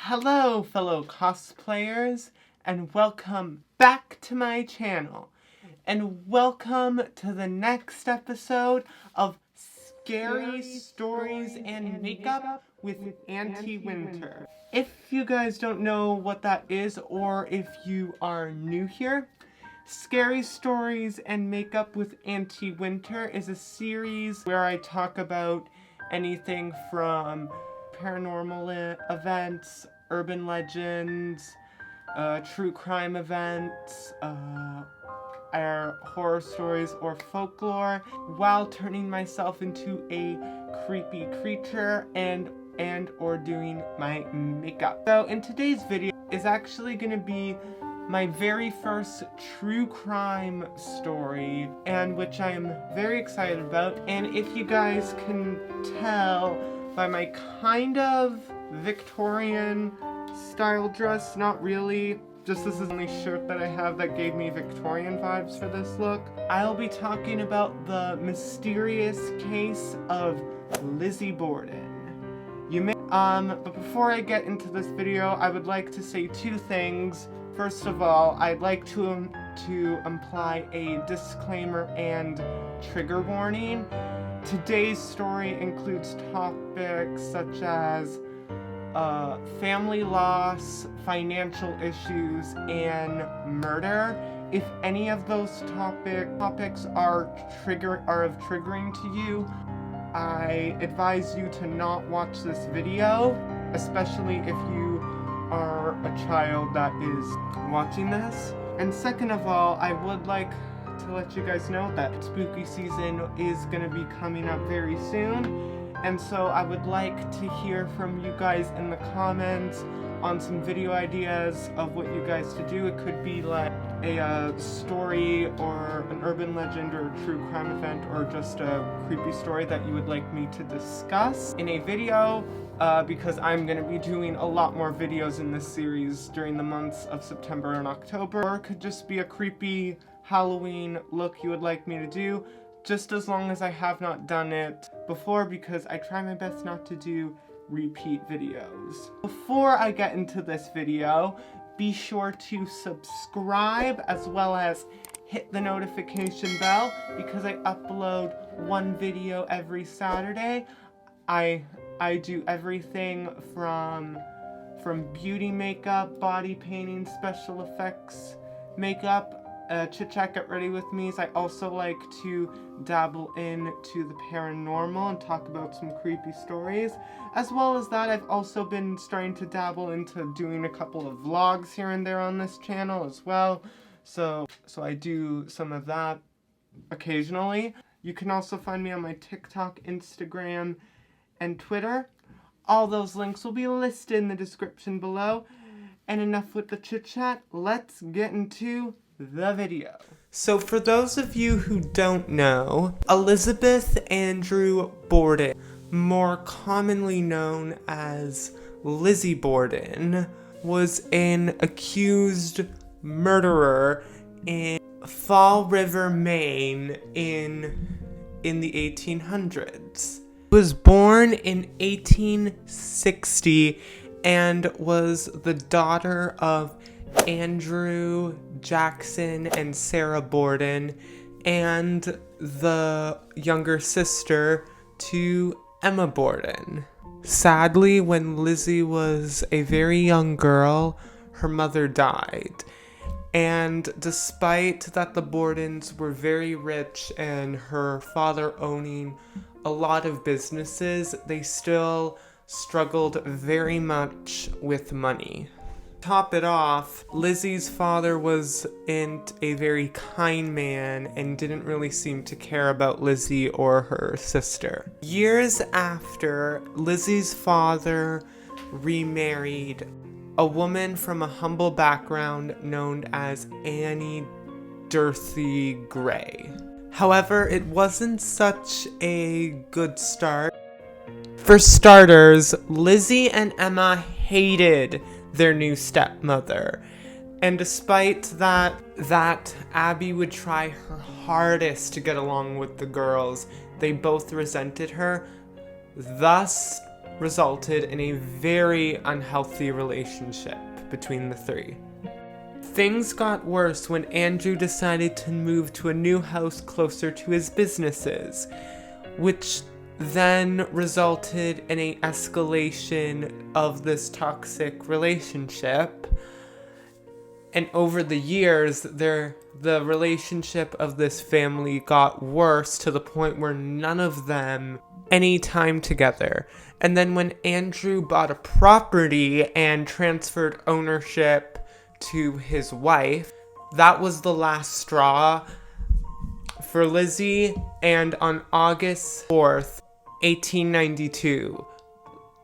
Hello, fellow cosplayers, and welcome back to my channel. And welcome to the next episode of Scary Stories and Makeup with Auntie Winter. If you guys don't know what that is, or if you are new here, Scary Stories and Makeup with Auntie Winter is a series where I talk about anything from paranormal events, urban legends, true crime events, our horror stories or folklore, while turning myself into a creepy creature and or doing my makeup. So in today's video is actually going to be my very first true crime story, and which I am very excited about. And if you guys can tell by my kind of Victorian style dress, not really, just this is the only shirt that I have that gave me Victorian vibes for this look, I'll be talking about the mysterious case of Lizzie Borden. But before I get into this video, I would like to say two things. First of all, I'd like to imply a disclaimer and trigger warning. Today's story includes topics such as family loss, financial issues, and murder. If any of those topics are triggering to you, I advise you to not watch this video, especially if you are a child that is watching this. And second of all, I would like to let you guys know that spooky season is going to be coming up very soon, and so I would like to hear from you guys in the comments on some video ideas of what you guys to do. It could be like a story or an urban legend or a true crime event, or just a creepy story that you would like me to discuss in a video, because I'm going to be doing a lot more videos in this series during the months of September and October. Or it could just be a creepy Halloween look you would like me to do, just as long as I have not done it before, because I try my best not to do repeat videos. Before I get into this video, be sure to subscribe as well as hit the notification bell, because I upload one video every Saturday. I do everything from beauty makeup, body painting, special effects makeup, chit chat, get ready with me's. I also like to dabble into the paranormal and talk about some creepy stories. As well as that, I've also been starting to dabble into doing a couple of vlogs here and there on this channel as well. So I do some of that occasionally. You can also find me on my TikTok, Instagram, and Twitter. All those links will be listed in the description below. And enough with the chit chat, let's get into the video. So for those of you who don't know, Elizabeth Andrew Borden, more commonly known as Lizzie Borden, was an accused murderer in Fall River, Maine in the 1800s. He was born in 1860 and was the daughter of Andrew Jackson and Sarah Borden, and the younger sister to Emma Borden. Sadly, when Lizzie was a very young girl, her mother died. And despite that the Bordens were very rich and her father owning a lot of businesses, they still struggled very much with money. Top it off, Lizzie's father wasn't a very kind man and didn't really seem to care about Lizzie or her sister. Years after, Lizzie's father remarried a woman from a humble background known as Annie Dorothy Gray. However, it wasn't such a good start. For starters, Lizzie and Emma hated their new stepmother, and despite that Abby would try her hardest to get along with the girls, they both resented her. Thus, resulted in a very unhealthy relationship between the three. Things got worse when Andrew decided to move to a new house closer to his businesses, which then resulted in an escalation of this toxic relationship. And over the years, the relationship of this family got worse to the point where none of them any time together. And then when Andrew bought a property and transferred ownership to his wife, that was the last straw for Lizzie. And on August 4th, 1892,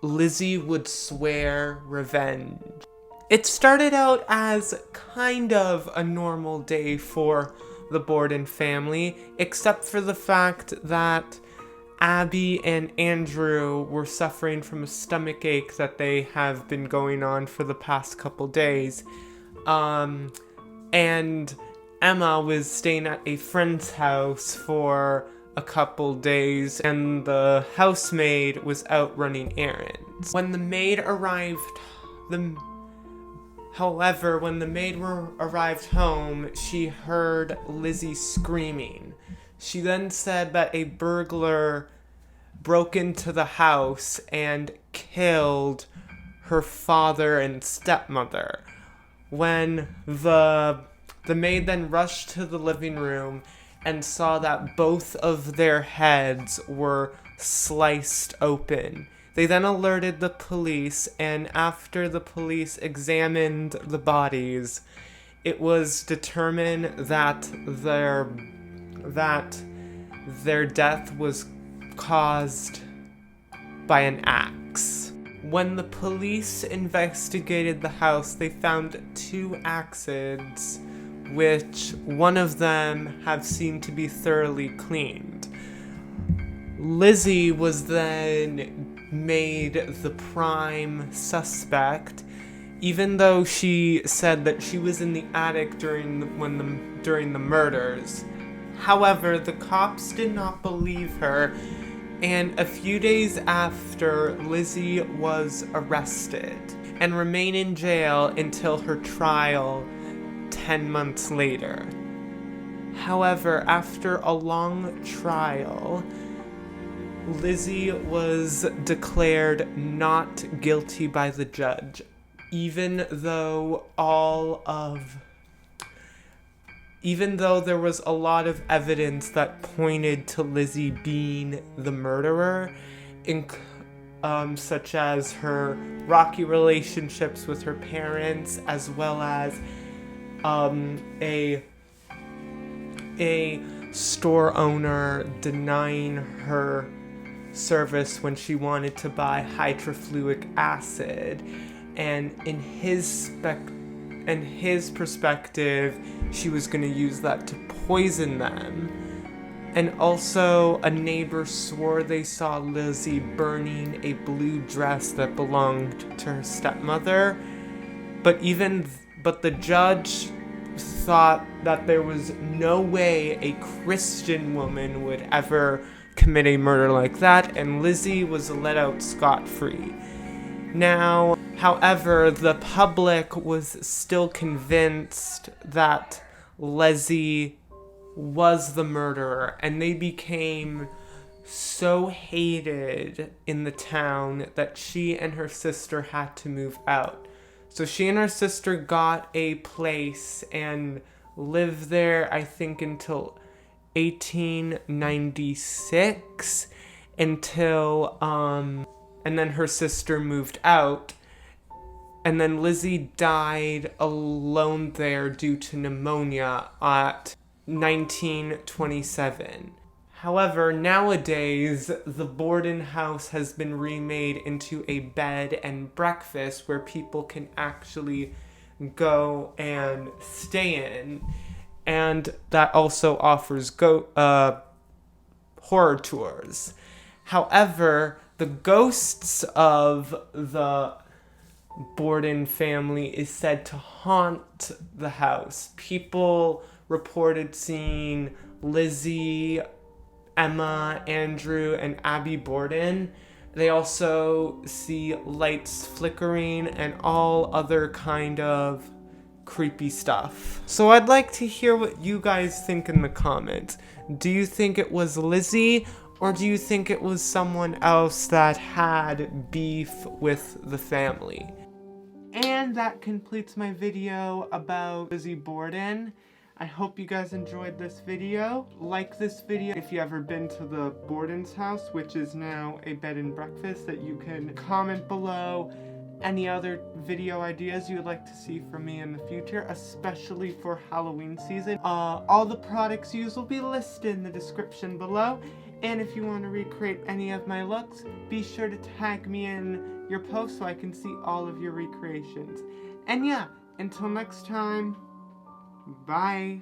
Lizzie would swear revenge. It started out as kind of a normal day for the Borden family, except for the fact that Abby and Andrew were suffering from a stomach ache that they have been going on for the past couple days. And Emma was staying at a friend's house for a couple days, and the housemaid was out running errands. When the maid arrived home, she heard Lizzie screaming. She then said that a burglar broke into the house and killed her father and stepmother. When the maid then rushed to the living room and saw that both of their heads were sliced open. They then alerted the police, and after the police examined the bodies, it was determined that their death was caused by an axe. When the police investigated the house, they found 2 axes, which one of them have seemed to be thoroughly cleaned. Lizzie was then made the prime suspect, even though she said that she was in the attic during the murders. However, the cops did not believe her, and a few days after, Lizzie was arrested and remained in jail until her trial 10 months later. However, after a long trial, Lizzie was declared not guilty by the judge, even though there was a lot of evidence that pointed to Lizzie being the murderer, such as her rocky relationships with her parents, as well as a store owner denying her service when she wanted to buy hydrofluoric acid, and in his perspective, she was going to use that to poison them. And also, a neighbor swore they saw Lizzie burning a blue dress that belonged to her stepmother, but the judge thought that there was no way a Christian woman would ever commit a murder like that, and Lizzie was let out scot-free. Now, however, the public was still convinced that Lizzie was the murderer, and they became so hated in the town that she and her sister had to move out. So she and her sister got a place and lived there, I think, until 1896, and then her sister moved out, and then Lizzie died alone there due to pneumonia at 1927. However, nowadays, the Borden house has been remade into a bed and breakfast where people can actually go and stay in. And that also offers horror tours. However, the ghosts of the Borden family is said to haunt the house. People reported seeing Lizzie, Emma, Andrew, and Abby Borden They also see lights flickering and all other kind of creepy stuff. So I'd like to hear what you guys think in the comments. Do you think it was Lizzie, or do you think it was someone else that had beef with the family? And that completes my video about Lizzie Borden. I hope you guys enjoyed this video. Like this video if you ever been to the Borden's house, which is now a bed and breakfast, that you can comment below any other video ideas you would like to see from me in the future, especially for Halloween season. All the products used will be listed in the description below. And if you want to recreate any of my looks, be sure to tag me in your post so I can see all of your recreations. And yeah, until next time, bye.